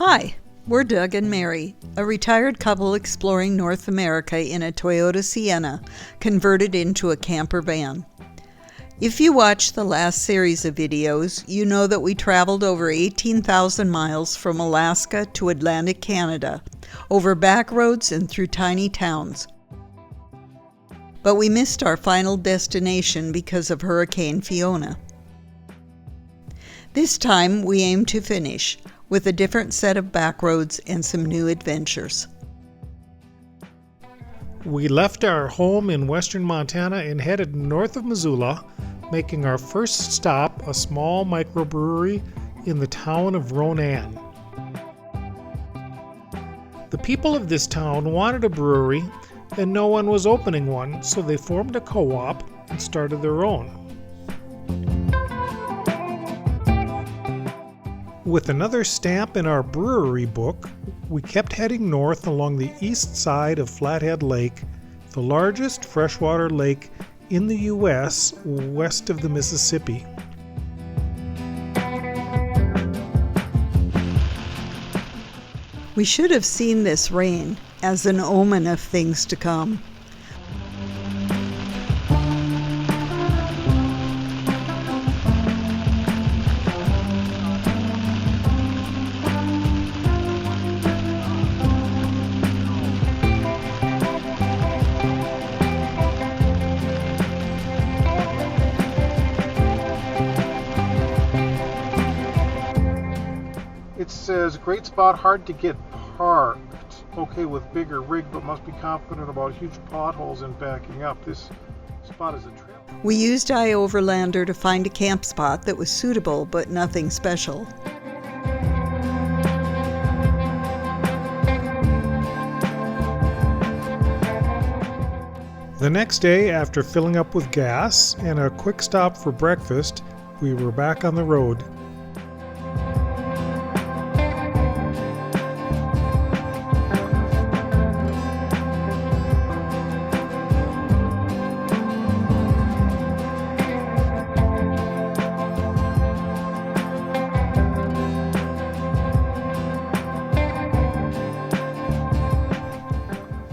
Hi, we're Doug and Mary, a retired couple exploring North America in a Toyota Sienna, converted into a camper van. If you watched the last series of videos, you know that we traveled over 18,000 miles from Alaska to Atlantic Canada, over back roads and through tiny towns. But we missed our final destination because of Hurricane Fiona. This time we aim to finish with a different set of back roads and some new adventures. We left our home in western Montana and headed north of Missoula, making our first stop a small microbrewery in the town of Ronan. The people of this town wanted a brewery and no one was opening one, so they formed a co-op and started their own. With another stamp in our brewery book, we kept heading north along the east side of Flathead Lake, the largest freshwater lake in the U.S. west of the Mississippi. We should have seen this rain as an omen of things to come. It says, great spot, hard to get parked. Okay with bigger rig, but must be confident about huge potholes and backing up. This spot is a trail. We used iOverlander to find a camp spot that was suitable, but nothing special. The next day, after filling up with gas and a quick stop for breakfast, we were back on the road.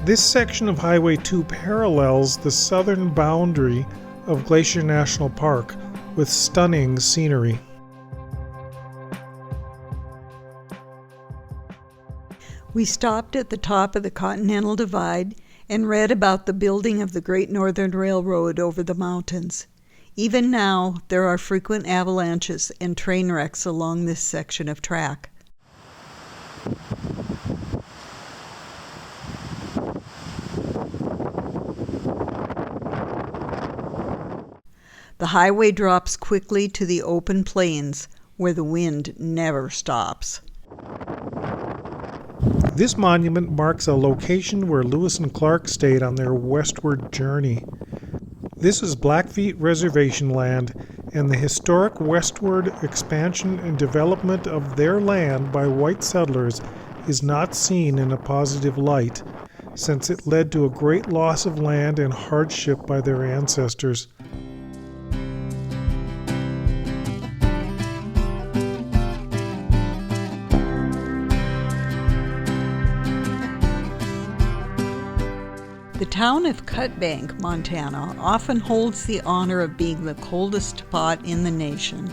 This section of Highway 2 parallels the southern boundary of Glacier National Park with stunning scenery. We stopped at the top of the Continental Divide and read about the building of the Great Northern Railroad over the mountains. Even now, there are frequent avalanches and train wrecks along this section of track. The highway drops quickly to the open plains, where the wind never stops. This monument marks a location where Lewis and Clark stayed on their westward journey. This is Blackfeet Reservation land, and the historic westward expansion and development of their land by white settlers is not seen in a positive light, since it led to a great loss of land and hardship by their ancestors. The town of Cutbank, Montana, often holds the honor of being the coldest spot in the nation.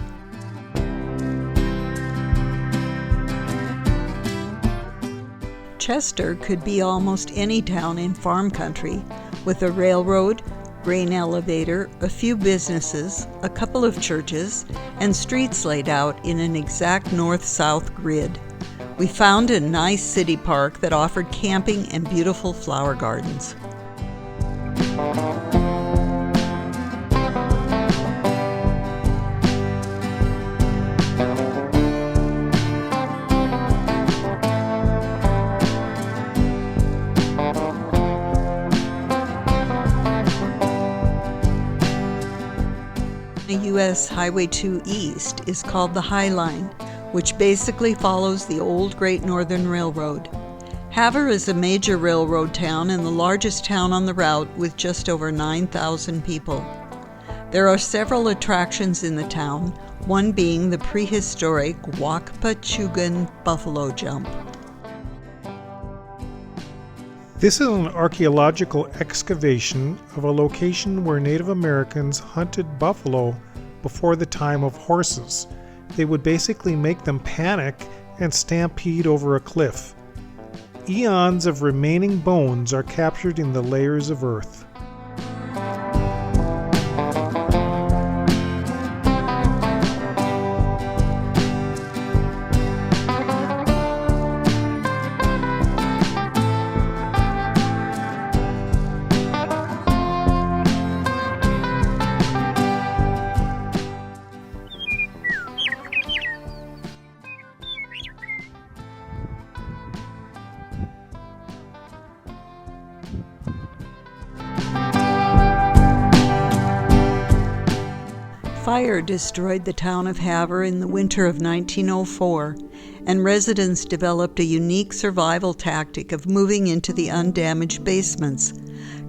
Chester could be almost any town in farm country, with a railroad, grain elevator, a few businesses, a couple of churches, and streets laid out in an exact north-south grid. We found a nice city park that offered camping and beautiful flower gardens. The U.S. Highway 2 East is called the High Line, which basically follows the old Great Northern Railroad. Havre is a major railroad town and the largest town on the route with just over 9,000 people. There are several attractions in the town, one being the prehistoric Wakpachugan buffalo jump. This is an archaeological excavation of a location where Native Americans hunted buffalo before the time of horses. They would basically make them panic and stampede over a cliff. Eons of remaining bones are captured in the layers of earth. Fire destroyed the town of Havre in the winter of 1904, and residents developed a unique survival tactic of moving into the undamaged basements,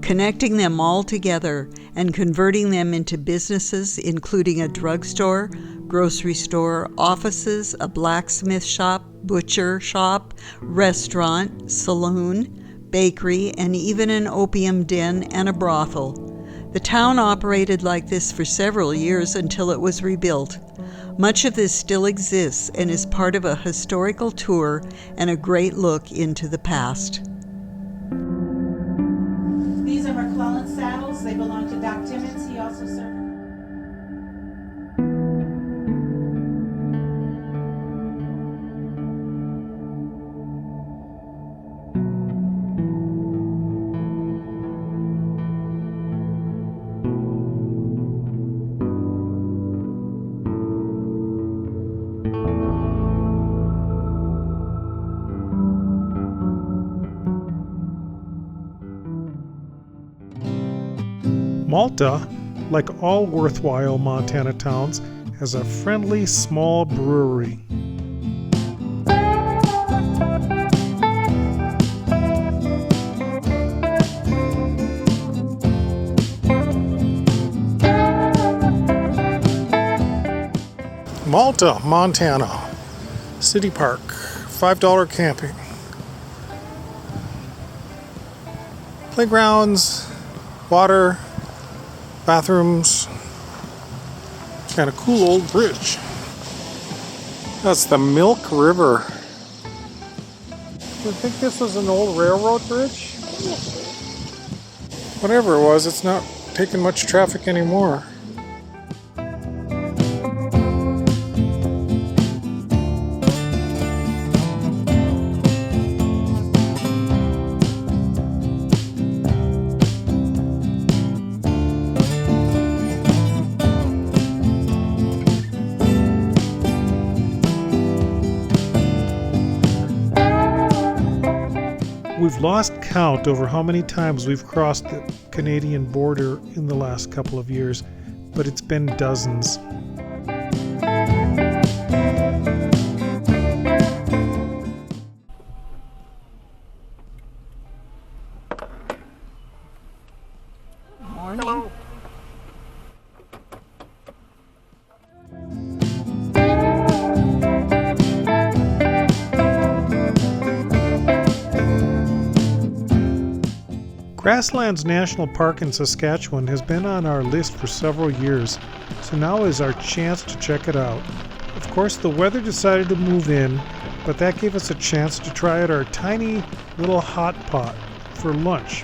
connecting them all together and converting them into businesses including a drugstore, grocery store, offices, a blacksmith shop, butcher shop, restaurant, saloon, bakery, and even an opium den and a brothel. The town operated like this for several years until it was rebuilt. Much of this still exists and is part of a historical tour and a great look into the past. These are McClellan saddles. They belong to Doc Timmons. He also served. Malta, like all worthwhile Montana towns, has a friendly small brewery. Malta, Montana. City Park. $5 camping. Playgrounds, water, bathrooms, and a cool old bridge. That's the Milk River. I think this was an old railroad bridge? Whatever it was, it's not taking much traffic anymore. We've lost count over how many times we've crossed the Canadian border in the last couple of years, but it's been dozens. Morning. Grasslands National Park in Saskatchewan has been on our list for several years, so now is our chance to check it out. Of course, the weather decided to move in, but that gave us a chance to try out our tiny little hot pot for lunch.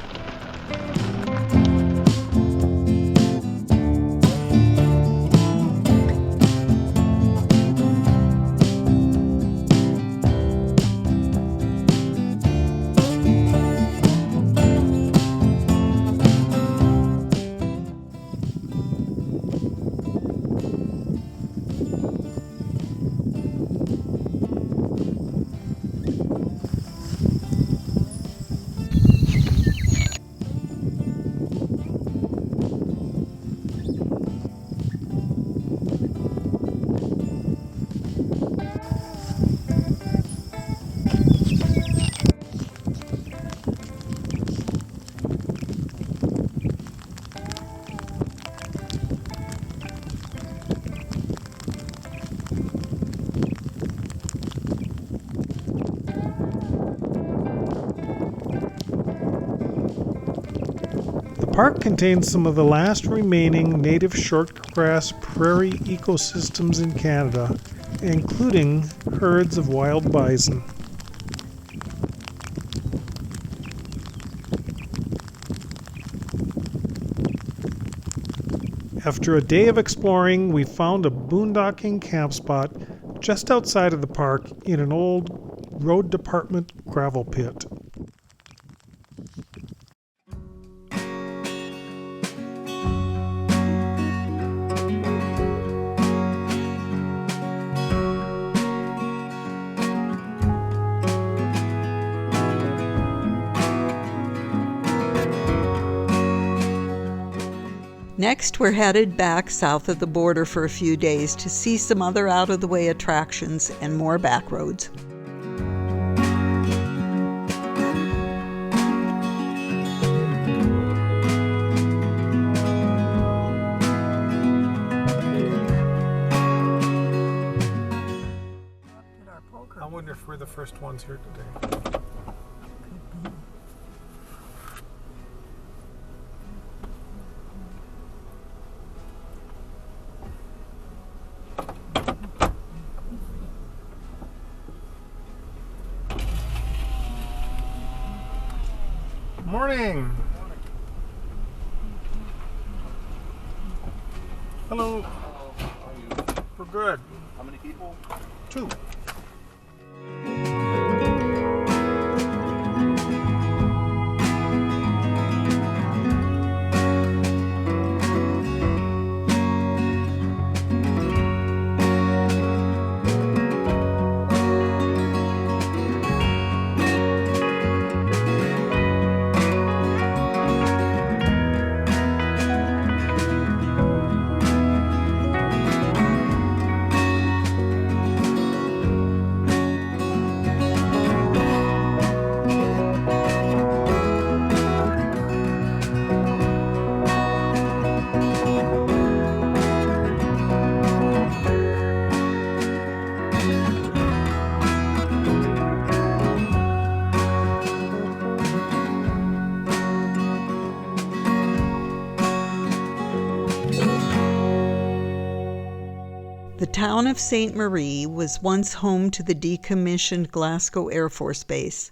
park contains some of the last remaining native shortgrass prairie ecosystems in Canada, including herds of wild bison. After a day of exploring, we found a boondocking camp spot just outside of the park in an old road department gravel pit. Next, we're headed back south of the border for a few days to see some other out-of-the-way attractions and more back roads. I wonder if we're the first ones here today. Morning. Hello. How are you? We're good. How many people? 2. The town of Ste. Marie was once home to the decommissioned Glasgow Air Force Base.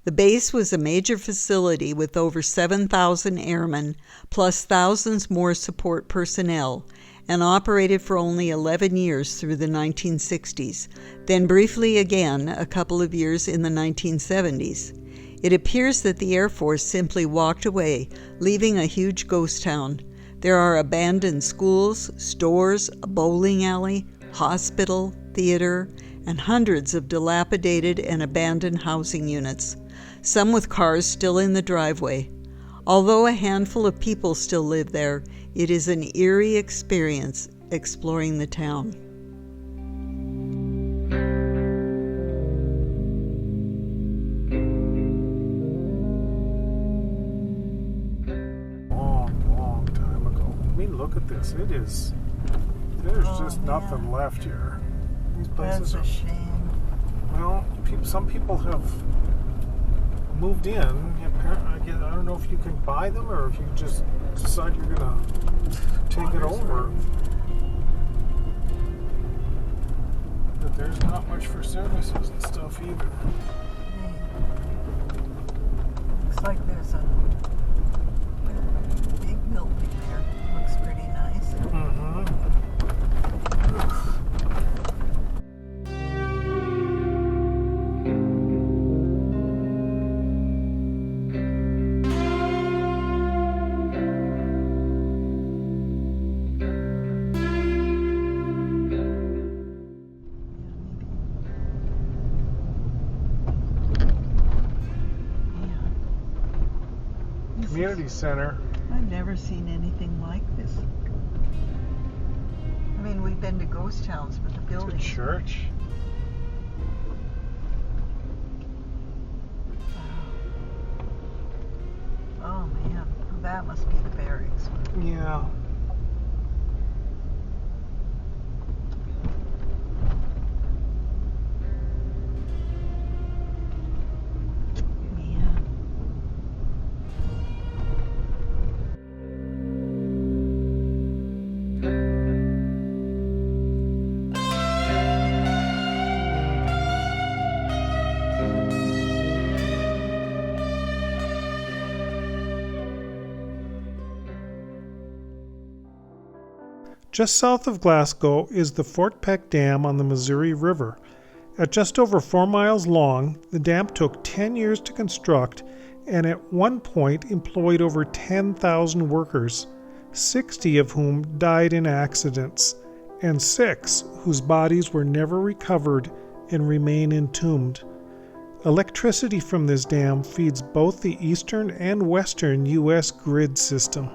The base was a major facility with over 7,000 airmen, plus thousands more support personnel, and operated for only 11 years through the 1960s, then briefly again a couple of years in the 1970s. It appears that the Air Force simply walked away, leaving a huge ghost town. There are abandoned schools, stores, a bowling alley, hospital, theater, and hundreds of dilapidated and abandoned housing units, some with cars still in the driveway. Although a handful of people still live there, it is an eerie experience exploring the town. Long time ago. I mean, look at this. There's just nothing left here. These places That's a shame. Well, some people have moved in. I don't know if you can buy them or if you just decide you're gonna take it over. But there's not much for services and stuff either. Looks like there's a big building there. Looks pretty nice. Community center. I've never seen anything like this. I mean, we've been to ghost towns, but the It's a building. church. Oh man, that must be the barracks. Yeah. Man. Just south of Glasgow is the Fort Peck Dam on the Missouri River. At just over 4 miles long, the dam took 10 years to construct and at one point employed over 10,000 workers, 60 of whom died in accidents, and 6 whose bodies were never recovered and remain entombed. Electricity from this dam feeds both the eastern and western U.S. grid system.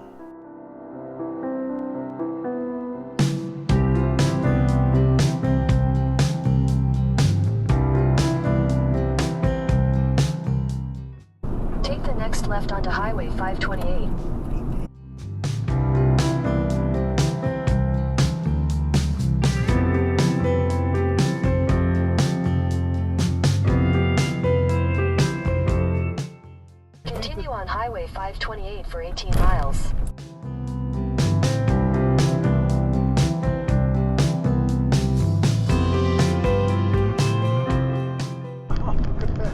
Take the next left onto Highway 528. Continue on Highway 528 for 18 miles. Look at that.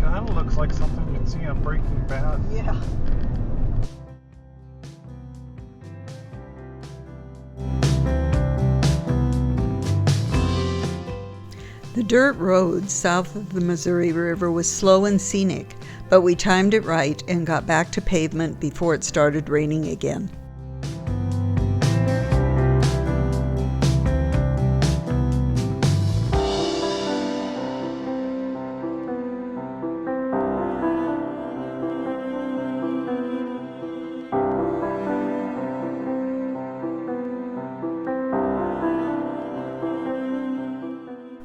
Kind of looks like something you'd see on Breaking Bad. Yeah. The dirt road south of the Missouri River was slow and scenic, but we timed it right and got back to pavement before it started raining again.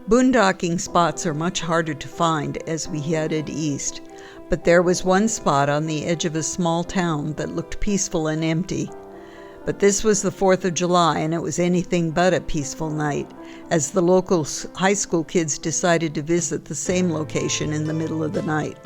Boondocking spots are much harder to find as we headed east, but there was one spot on the edge of a small town that looked peaceful and empty. But this was the 4th of July and it was anything but a peaceful night, as the local high school kids decided to visit the same location in the middle of the night.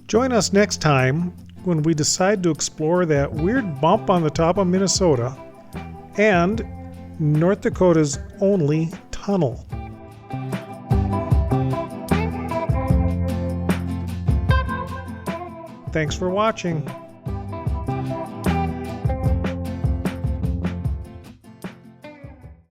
Join us next time when we decide to explore that weird bump on the top of Minnesota and North Dakota's only tunnel. Thanks for watching.